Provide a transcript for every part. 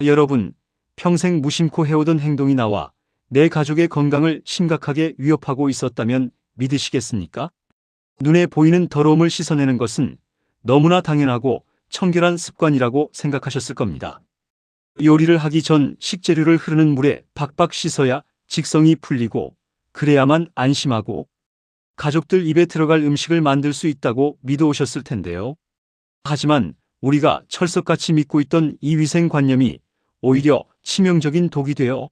여러분, 평생 무심코 해오던 행동이 나와 내 가족의 건강을 심각하게 위협하고 있었다면 믿으시겠습니까? 눈에 보이는 더러움을 씻어내는 것은 너무나 당연하고 청결한 습관이라고 생각하셨을 겁니다. 요리를 하기 전 식재료를 흐르는 물에 박박 씻어야 직성이 풀리고 그래야만 안심하고 가족들 입에 들어갈 음식을 만들 수 있다고 믿어오셨을 텐데요. 하지만 우리가 철석같이 믿고 있던 이 위생관념이 오히려 치명적인 독이 되어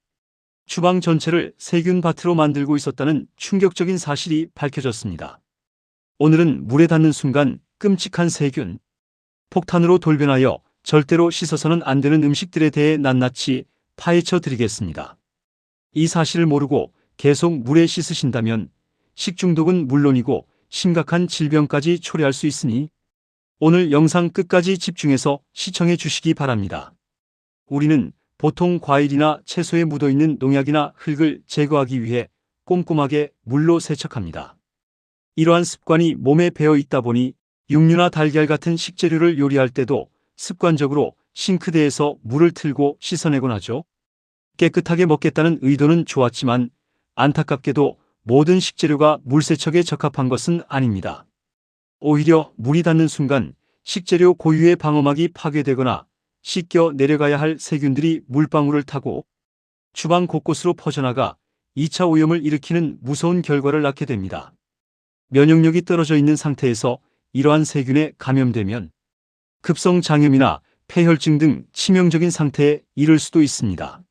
주방 전체를 세균밭으로 만들고 있었다는 충격적인 사실이 밝혀졌습니다. 오늘은 물에 닿는 순간 끔찍한 세균, 폭탄으로 돌변하여 절대로 씻어서는 안 되는 음식들에 대해 낱낱이 파헤쳐 드리겠습니다. 이 사실을 모르고 계속 물에 씻으신다면 식중독은 물론이고 심각한 질병까지 초래할 수 있으니 오늘 영상 끝까지 집중해서 시청해 주시기 바랍니다. 우리는 보통 과일이나 채소에 묻어있는 농약이나 흙을 제거하기 위해 꼼꼼하게 물로 세척합니다. 이러한 습관이 몸에 배어 있다 보니 육류나 달걀 같은 식재료를 요리할 때도 습관적으로 싱크대에서 물을 틀고 씻어내곤 하죠. 깨끗하게 먹겠다는 의도는 좋았지만 안타깝게도 모든 식재료가 물세척에 적합한 것은 아닙니다. 오히려 물이 닿는 순간 식재료 고유의 방어막이 파괴되거나 씻겨 내려가야 할 세균들이 물방울을 타고 주방 곳곳으로 퍼져나가 2차 오염을 일으키는 무서운 결과를 낳게 됩니다. 면역력이 떨어져 있는 상태에서 이러한 세균에 감염되면 급성 장염이나 폐혈증 등 치명적인 상태에 이를 수도 있습니다.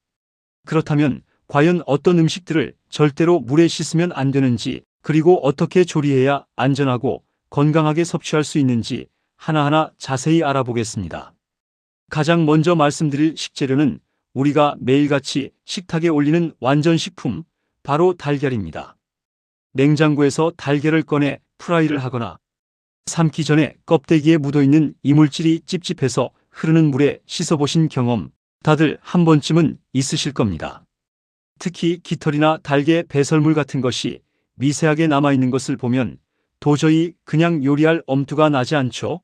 그렇다면 과연 어떤 음식들을 절대로 물에 씻으면 안 되는지, 그리고 어떻게 조리해야 안전하고 건강하게 섭취할 수 있는지 하나하나 자세히 알아보겠습니다. 가장 먼저 말씀드릴 식재료는 우리가 매일같이 식탁에 올리는 완전식품, 바로 달걀입니다. 냉장고에서 달걀을 꺼내 프라이를 하거나 삶기 전에 껍데기에 묻어있는 이물질이 찝찝해서 흐르는 물에 씻어보신 경험 다들 한 번쯤은 있으실 겁니다. 특히 깃털이나 달걀 배설물 같은 것이 미세하게 남아있는 것을 보면 도저히 그냥 요리할 엄두가 나지 않죠.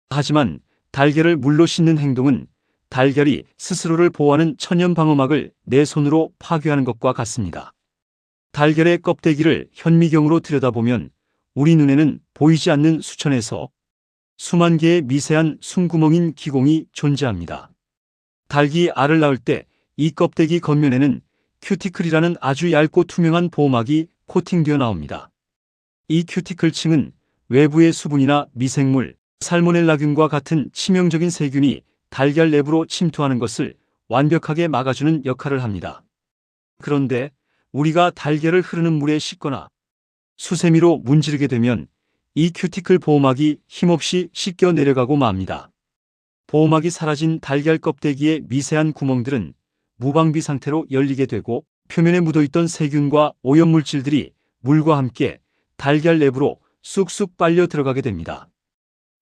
하지만 달걀을 물로 씻는 행동은 달걀이 스스로를 보호하는 천연 방어막을 내 손으로 파괴하는 것과 같습니다. 달걀의 껍데기를 현미경으로 들여다보면 우리 눈에는 보이지 않는 수천에서 수만 개의 미세한 숨구멍인 기공이 존재합니다. 닭이 알을 낳을 때 이 껍데기 겉면에는 큐티클이라는 아주 얇고 투명한 보호막이 코팅되어 나옵니다. 이 큐티클층은 외부의 수분이나 미생물, 살모넬라균과 같은 치명적인 세균이 달걀 내부로 침투하는 것을 완벽하게 막아주는 역할을 합니다. 그런데 우리가 달걀을 흐르는 물에 씻거나 수세미로 문지르게 되면 이 큐티클 보호막이 힘없이 씻겨 내려가고 맙니다. 보호막이 사라진 달걀 껍데기의 미세한 구멍들은 무방비 상태로 열리게 되고 표면에 묻어있던 세균과 오염물질들이 물과 함께 달걀 내부로 쑥쑥 빨려 들어가게 됩니다.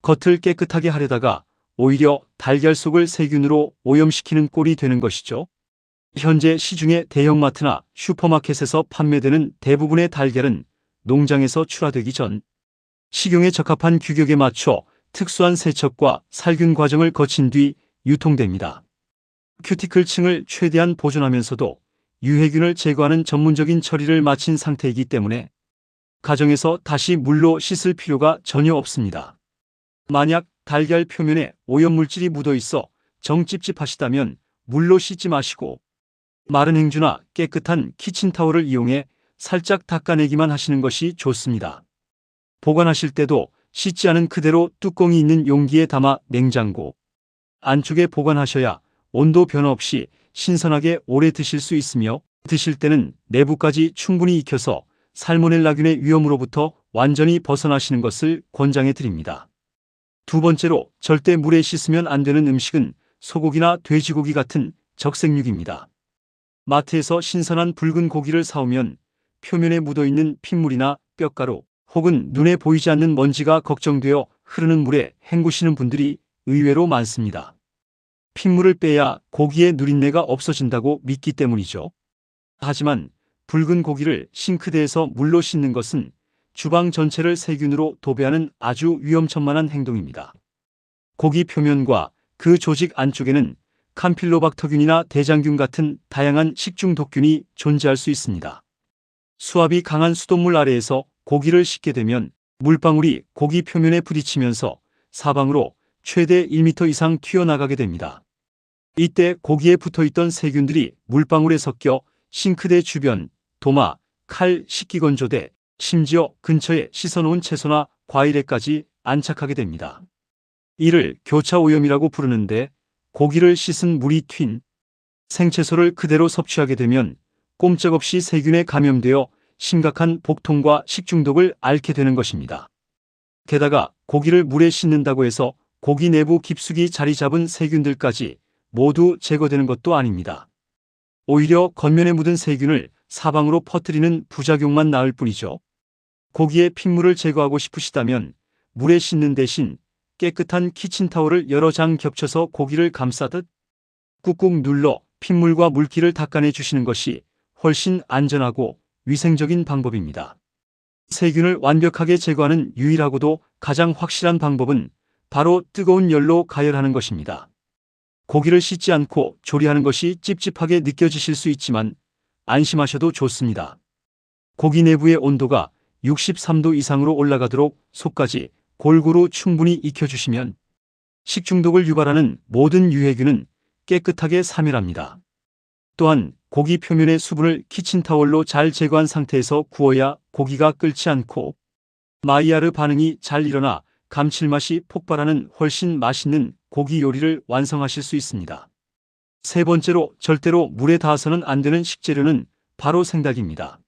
겉을 깨끗하게 하려다가 오히려 달걀 속을 세균으로 오염시키는 꼴이 되는 것이죠. 현재 시중의 대형마트나 슈퍼마켓에서 판매되는 대부분의 달걀은 농장에서 출하되기 전 식용에 적합한 규격에 맞춰 특수한 세척과 살균 과정을 거친 뒤 유통됩니다. 큐티클층을 최대한 보존하면서도 유해균을 제거하는 전문적인 처리를 마친 상태이기 때문에 가정에서 다시 물로 씻을 필요가 전혀 없습니다. 만약 달걀 표면에 오염물질이 묻어있어 정 찝찝하시다면 물로 씻지 마시고 마른 행주나 깨끗한 키친타올을 이용해 살짝 닦아내기만 하시는 것이 좋습니다. 보관하실 때도 씻지 않은 그대로 뚜껑이 있는 용기에 담아 냉장고 안쪽에 보관하셔야 온도 변화 없이 신선하게 오래 드실 수 있으며, 드실 때는 내부까지 충분히 익혀서 살모넬라균의 위험으로부터 완전히 벗어나시는 것을 권장해 드립니다. 두 번째로 절대 물에 씻으면 안 되는 음식은 소고기나 돼지고기 같은 적색육입니다. 마트에서 신선한 붉은 고기를 사오면 표면에 묻어있는 핏물이나 뼈가루 혹은 눈에 보이지 않는 먼지가 걱정되어 흐르는 물에 헹구시는 분들이 의외로 많습니다. 핏물을 빼야 고기의 누린내가 없어진다고 믿기 때문이죠. 하지만 붉은 고기를 싱크대에서 물로 씻는 것은 주방 전체를 세균으로 도배하는 아주 위험천만한 행동입니다. 고기 표면과 그 조직 안쪽에는 캄필로박터균이나 대장균 같은 다양한 식중 독균이 존재할 수 있습니다. 수압이 강한 수돗물 아래에서 고기를 씻게 되면 물방울이 고기 표면에 부딪히면서 사방으로 최대 1m 이상 튀어나가게 됩니다. 이때 고기에 붙어있던 세균들이 물방울에 섞여 싱크대 주변, 도마, 칼, 식기건조대, 심지어 근처에 씻어놓은 채소나 과일에까지 안착하게 됩니다. 이를 교차오염이라고 부르는데, 고기를 씻은 물이 튄 생채소를 그대로 섭취하게 되면 꼼짝없이 세균에 감염되어 심각한 복통과 식중독을 앓게 되는 것입니다. 게다가 고기를 물에 씻는다고 해서 고기 내부 깊숙이 자리 잡은 세균들까지 모두 제거되는 것도 아닙니다. 오히려 겉면에 묻은 세균을 사방으로 퍼뜨리는 부작용만 나을 뿐이죠. 고기의 핏물을 제거하고 싶으시다면 물에 씻는 대신 깨끗한 키친타올을 여러 장 겹쳐서 고기를 감싸듯 꾹꾹 눌러 핏물과 물기를 닦아내 주시는 것이 훨씬 안전하고 위생적인 방법입니다. 세균을 완벽하게 제거하는 유일하고도 가장 확실한 방법은 바로 뜨거운 열로 가열하는 것입니다. 고기를 씻지 않고 조리하는 것이 찝찝하게 느껴지실 수 있지만 안심하셔도 좋습니다. 고기 내부의 온도가 63도 이상으로 올라가도록 속까지 골고루 충분히 익혀주시면 식중독을 유발하는 모든 유해균은 깨끗하게 사멸합니다. 또한 고기 표면의 수분을 키친타올로 잘 제거한 상태에서 구워야 고기가 끓지 않고 마이야르 반응이 잘 일어나 감칠맛이 폭발하는 훨씬 맛있는 고기 요리를 완성하실 수 있습니다. 세 번째로 절대로 물에 닿아서는 안 되는 식재료는 바로 생닭입니다.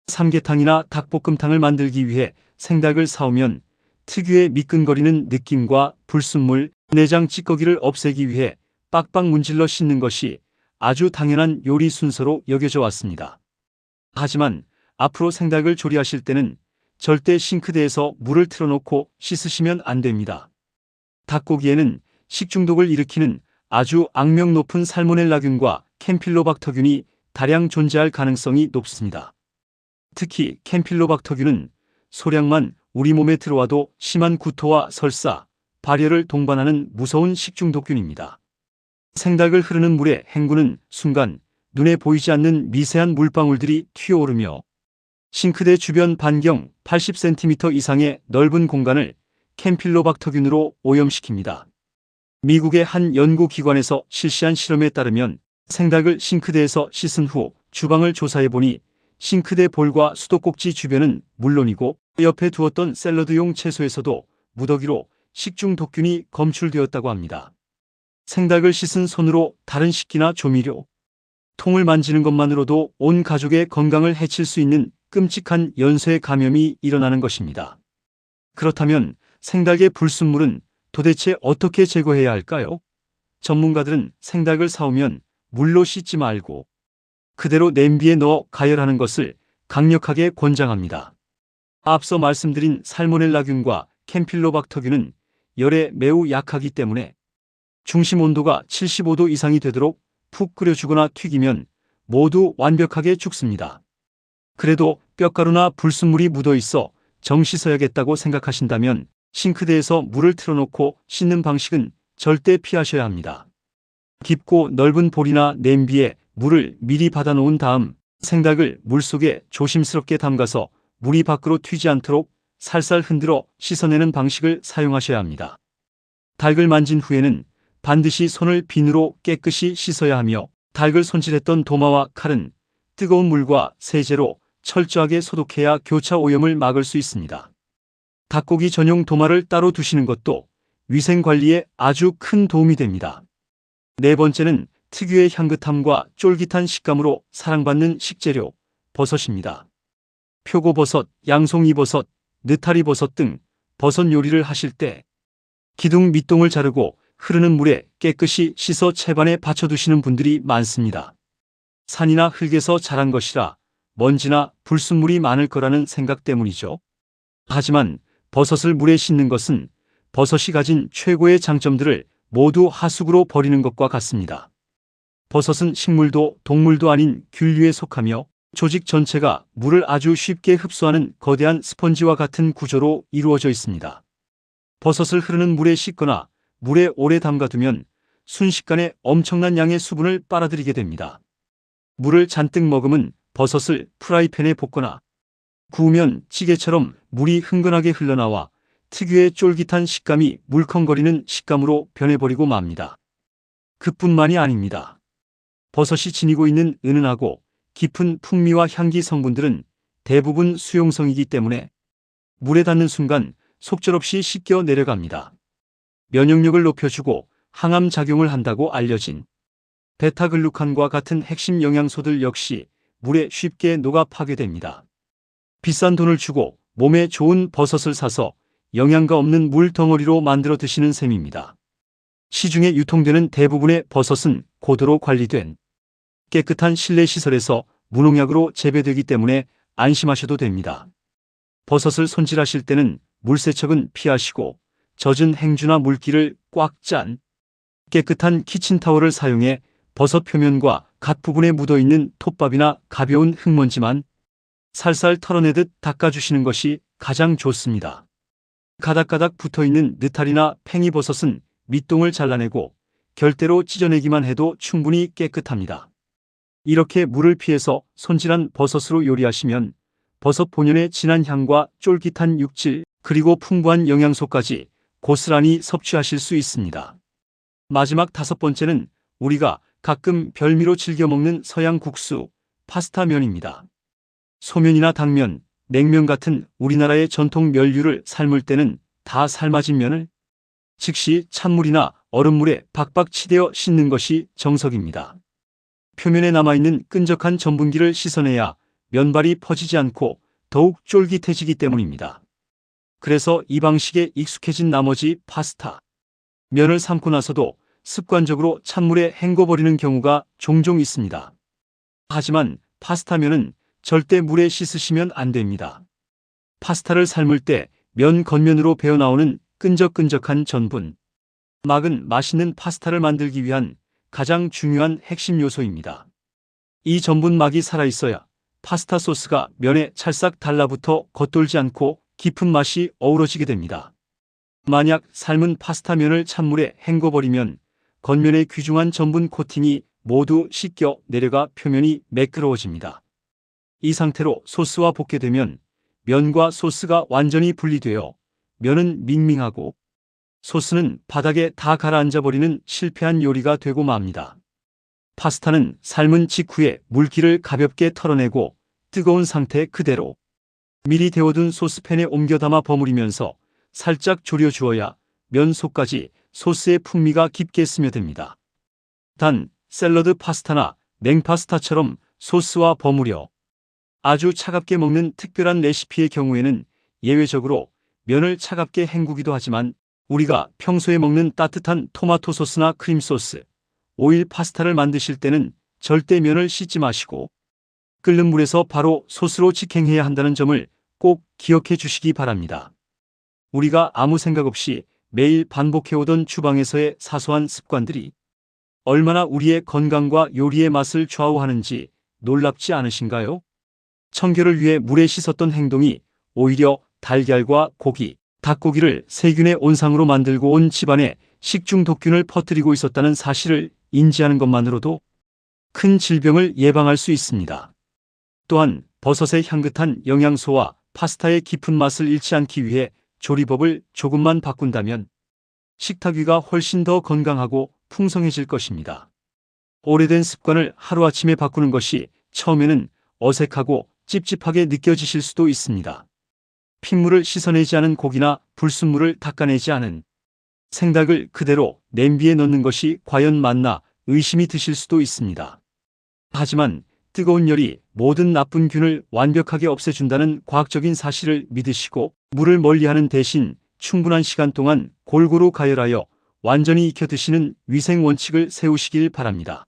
삼계탕이나 닭볶음탕을 만들기 위해 생닭을 사오면 특유의 미끈거리는 느낌과 불순물, 내장 찌꺼기를 없애기 위해 빡빡 문질러 씻는 것이 아주 당연한 요리 순서로 여겨져 왔습니다. 하지만 앞으로 생닭을 조리하실 때는 절대 싱크대에서 물을 틀어놓고 씻으시면 안 됩니다. 닭고기에는 식중독을 일으키는 아주 악명 높은 살모넬라균과 캠필로박터균이 다량 존재할 가능성이 높습니다. 특히 캠필로박터균은 소량만 우리 몸에 들어와도 심한 구토와 설사, 발열을 동반하는 무서운 식중독균입니다. 생닭을 흐르는 물에 헹구는 순간 눈에 보이지 않는 미세한 물방울들이 튀어오르며 싱크대 주변 반경 80cm 이상의 넓은 공간을 캠필로박터균으로 오염시킵니다. 미국의 한 연구기관에서 실시한 실험에 따르면 생닭을 싱크대에서 씻은 후 주방을 조사해보니 싱크대 볼과 수도꼭지 주변은 물론이고 옆에 두었던 샐러드용 채소에서도 무더기로 식중독균이 검출되었다고 합니다. 생닭을 씻은 손으로 다른 식기나 조미료, 통을 만지는 것만으로도 온 가족의 건강을 해칠 수 있는 끔찍한 연쇄 감염이 일어나는 것입니다. 그렇다면 생닭의 불순물은 도대체 어떻게 제거해야 할까요? 전문가들은 생닭을 사오면 물로 씻지 말고 그대로 냄비에 넣어 가열하는 것을 강력하게 권장합니다. 앞서 말씀드린 살모넬라균과 캠필로박터균은 열에 매우 약하기 때문에 중심 온도가 75도 이상이 되도록 푹 끓여주거나 튀기면 모두 완벽하게 죽습니다. 그래도 뼈가루나 불순물이 묻어 있어 정 씻어야겠다고 생각하신다면 싱크대에서 물을 틀어놓고 씻는 방식은 절대 피하셔야 합니다. 깊고 넓은 볼이나 냄비에 물을 미리 받아놓은 다음 생닭을 물속에 조심스럽게 담가서 물이 밖으로 튀지 않도록 살살 흔들어 씻어내는 방식을 사용하셔야 합니다. 닭을 만진 후에는 반드시 손을 비누로 깨끗이 씻어야 하며 닭을 손질했던 도마와 칼은 뜨거운 물과 세제로 철저하게 소독해야 교차 오염을 막을 수 있습니다. 닭고기 전용 도마를 따로 두시는 것도 위생관리에 아주 큰 도움이 됩니다. 네 번째는 특유의 향긋함과 쫄깃한 식감으로 사랑받는 식재료, 버섯입니다. 표고버섯, 양송이버섯, 느타리버섯 등 버섯 요리를 하실 때 기둥 밑동을 자르고 흐르는 물에 깨끗이 씻어 채반에 받쳐두시는 분들이 많습니다. 산이나 흙에서 자란 것이라 먼지나 불순물이 많을 거라는 생각 때문이죠. 하지만 버섯을 물에 씻는 것은 버섯이 가진 최고의 장점들을 모두 하수구로 버리는 것과 같습니다. 버섯은 식물도 동물도 아닌 균류에 속하며 조직 전체가 물을 아주 쉽게 흡수하는 거대한 스펀지와 같은 구조로 이루어져 있습니다. 버섯을 흐르는 물에 씻거나 물에 오래 담가두면 순식간에 엄청난 양의 수분을 빨아들이게 됩니다. 물을 잔뜩 머금은 버섯을 프라이팬에 볶거나 구우면 찌개처럼 물이 흥건하게 흘러나와 특유의 쫄깃한 식감이 물컹거리는 식감으로 변해버리고 맙니다. 그뿐만이 아닙니다. 버섯이 지니고 있는 은은하고 깊은 풍미와 향기 성분들은 대부분 수용성이기 때문에 물에 닿는 순간 속절없이 씻겨 내려갑니다. 면역력을 높여주고 항암 작용을 한다고 알려진 베타글루칸과 같은 핵심 영양소들 역시 물에 쉽게 녹아 파괴됩니다. 비싼 돈을 주고 몸에 좋은 버섯을 사서 영양가 없는 물 덩어리로 만들어 드시는 셈입니다. 시중에 유통되는 대부분의 버섯은 고도로 관리된 깨끗한 실내 시설에서 무농약으로 재배되기 때문에 안심하셔도 됩니다. 버섯을 손질하실 때는 물세척은 피하시고 젖은 행주나 물기를 꽉 짠 깨끗한 키친타월을 사용해 버섯 표면과 갓 부분에 묻어있는 톱밥이나 가벼운 흙먼지만 살살 털어내듯 닦아주시는 것이 가장 좋습니다. 가닥가닥 붙어있는 느타리나 팽이버섯은 밑동을 잘라내고 결대로 찢어내기만 해도 충분히 깨끗합니다. 이렇게 물을 피해서 손질한 버섯으로 요리하시면 버섯 본연의 진한 향과 쫄깃한 육질 그리고 풍부한 영양소까지 고스란히 섭취하실 수 있습니다. 마지막 5번째는 우리가 가끔 별미로 즐겨 먹는 서양 국수, 파스타면입니다. 소면이나 당면, 냉면 같은 우리나라의 전통 면류를 삶을 때는 다 삶아진 면을 즉시 찬물이나 얼음물에 박박 치대어 씻는 것이 정석입니다. 표면에 남아있는 끈적한 전분기를 씻어내야 면발이 퍼지지 않고 더욱 쫄깃해지기 때문입니다. 그래서 이 방식에 익숙해진 나머지 파스타, 면을 삶고 나서도 습관적으로 찬물에 헹궈버리는 경우가 종종 있습니다. 하지만 파스타면은 절대 물에 씻으시면 안 됩니다. 파스타를 삶을 때 면 겉면으로 배어나오는 끈적끈적한 전분, 막은 맛있는 파스타를 만들기 위한 가장 중요한 핵심 요소입니다. 이 전분막이 살아있어야 파스타 소스가 면에 찰싹 달라붙어 겉돌지 않고 깊은 맛이 어우러지게 됩니다. 만약 삶은 파스타면을 찬물에 헹궈버리면 겉면의 귀중한 전분 코팅이 모두 씻겨 내려가 표면이 매끄러워집니다. 이 상태로 소스와 볶게 되면 면과 소스가 완전히 분리되어 면은 밍밍하고 소스는 바닥에 다 가라앉아버리는 실패한 요리가 되고 맙니다. 파스타는 삶은 직후에 물기를 가볍게 털어내고 뜨거운 상태 그대로 미리 데워둔 소스팬에 옮겨 담아 버무리면서 살짝 졸여주어야 면 속까지 소스의 풍미가 깊게 스며듭니다. 단, 샐러드 파스타나 냉파스타처럼 소스와 버무려 아주 차갑게 먹는 특별한 레시피의 경우에는 예외적으로 면을 차갑게 헹구기도 하지만 우리가 평소에 먹는 따뜻한 토마토 소스나 크림 소스, 오일 파스타를 만드실 때는 절대 면을 씻지 마시고 끓는 물에서 바로 소스로 직행해야 한다는 점을 꼭 기억해 주시기 바랍니다. 우리가 아무 생각 없이 매일 반복해오던 주방에서의 사소한 습관들이 얼마나 우리의 건강과 요리의 맛을 좌우하는지 놀랍지 않으신가요? 청결을 위해 물에 씻었던 행동이 오히려 달걀과 고기, 닭고기를 세균의 온상으로 만들고 온 집안에 식중 독균을 퍼뜨리고 있었다는 사실을 인지하는 것만으로도 큰 질병을 예방할 수 있습니다. 또한 버섯의 향긋한 영양소와 파스타의 깊은 맛을 잃지 않기 위해 조리법을 조금만 바꾼다면 식탁 위가 훨씬 더 건강하고 풍성해질 것입니다. 오래된 습관을 하루아침에 바꾸는 것이 처음에는 어색하고 찝찝하게 느껴지실 수도 있습니다. 핏물을 씻어내지 않은 고기나 불순물을 닦아내지 않은 생닭을 그대로 냄비에 넣는 것이 과연 맞나 의심이 드실 수도 있습니다. 하지만 뜨거운 열이 모든 나쁜 균을 완벽하게 없애준다는 과학적인 사실을 믿으시고 물을 멀리하는 대신 충분한 시간 동안 골고루 가열하여 완전히 익혀 드시는 위생 원칙을 세우시길 바랍니다.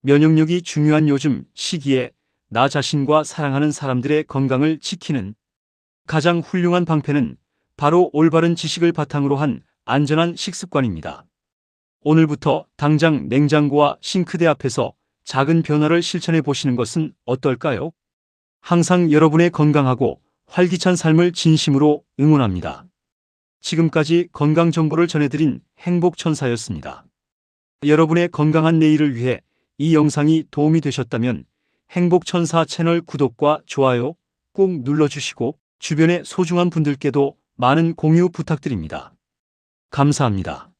면역력이 중요한 요즘 시기에 나 자신과 사랑하는 사람들의 건강을 지키는 가장 훌륭한 방패는 바로 올바른 지식을 바탕으로 한 안전한 식습관입니다. 오늘부터 당장 냉장고와 싱크대 앞에서 작은 변화를 실천해 보시는 것은 어떨까요? 항상 여러분의 건강하고 활기찬 삶을 진심으로 응원합니다. 지금까지 건강 정보를 전해드린 행복천사였습니다. 여러분의 건강한 내일을 위해 이 영상이 도움이 되셨다면 행복천사 채널 구독과 좋아요 꼭 눌러주시고 주변의 소중한 분들께도 많은 공유 부탁드립니다. 감사합니다.